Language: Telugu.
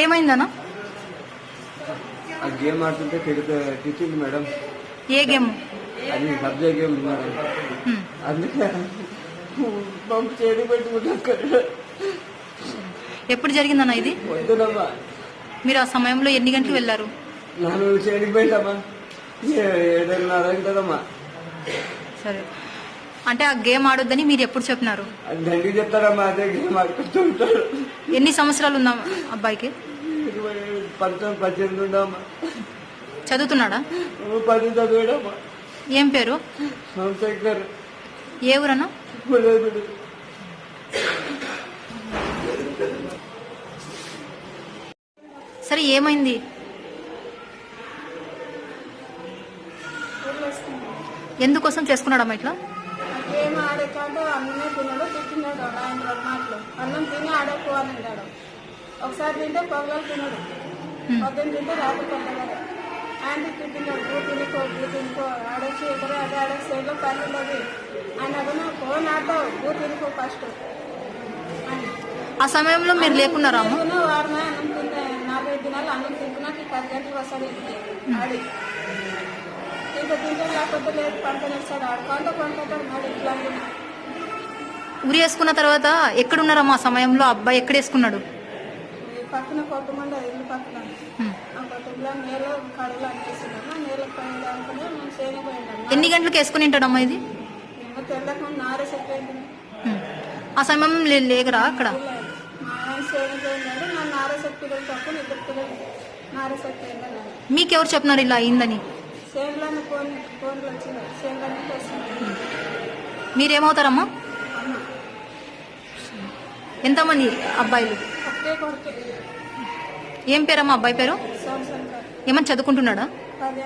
ఏమైందన్నా? ఆ గేమ్ ఆడుతుంటే తిట్టింది మేడం. ఏ గేమ్? అది సబ్జా గేమ్ మేడం. అందుకే పంపు చేడి పెట్టుకుంటా. ఎప్పుడు జరిగిందన్నా ఇది? వద్దునమ్మా. మీరు ఆ సమయంలో ఎన్ని గంటలకు వెళ్ళారు? నన్ను చెడిపోయిందమ్మా. 7:30 అవుతుందమ్మా. సరే, అంటే ఆ గేమ్ ఆడొద్దని మీరు ఎప్పుడు చెప్పినారు? అది దండికి చెప్తారమ్మా. అదే గేమ్ ఆడుకుంటూ ఉంటారు. ఎన్ని సంవత్సరాలు ఉందా అబ్బాయికి? 18 ఉండమ్మా. చదువుతున్నాడా? 10 చదివాడమ్మా. ఏం పేరు? సోమశేఖర్. ఏ ఊరన్నా? సరే, ఏమైంది? ఎందుకోసం చేసుకున్నాడమ్మా ఇట్లా? గేమ్ ఆడేకాడు అన్నమే తిన్నాడు, తిట్టినాడు. ఆయన మాటలు అన్నం తిని ఆడకపోవాలన్నాడు. ఒకసారి తింటే పొగలు తిన్నాడు, పొద్దున్న తింటే రాత్రి కొట్టగాడు. ఆయన తిట్టినాడు, బూ తినుకో ఆడొచ్చి ఇక్కడ అదే ఆడే సైడ్లో పల్లెలేదు. ఆయన అదన ఫోన్ ఆడతావు, బూ తినుకో ఫస్ట్. ఆ సమయంలో మీరు లేకున్నారా? వారమే అన్నం తింటే 4-5 దినాలు అన్నం తింటున్నాక 10 గంటలకు వస్తాడు ఆడి. ఇంకా తింటే లేకపోతే లేదు, పంటనేస్తాడు. ఆడు కొంటాడు మరి ఇట్లా. ఉరి వేసుకున్న తర్వాత ఎక్కడున్నారమ్మా? ఆ సమయంలో అబ్బాయి ఎక్కడ వేసుకున్నాడు? పక్కన కొట్టమండి, ఇల్లు పక్కన. ఆ కొట్టంలో నీళ్ళు కడుగులు అనిపిస్తున్నాను. నీళ్ళకి పోయింది అనుకుని మేము చేయకపోయింటాము. ఎన్ని గంటలకు వేసుకుని ఉంటాడమ్మా ఇది? మేము తెల్లకుండా నారే సెట్. ఆ సమయంలో లేకరా అక్కడ? మా ఆయన చేయకపోయినాడు. నా నారే సెట్ పిల్లలు తక్కువ, 2 పిల్లలు నారే సెట్ అయిందని. మీకెవరు చెప్పినారు ఇలా అయిందని? సేన్లోనే ఫోన్లు వచ్చినాయి, సేన్లోనే వస్తున్నాయి. మీరేమవుతారమ్మా? ఎంతమంది అబ్బాయిలు? ఒకే కొడుకు. ఏం పేరమ్మా అబ్బాయి పేరు? సోమశంకర్. ఏమన్నా చదువుకుంటున్నాడా? 10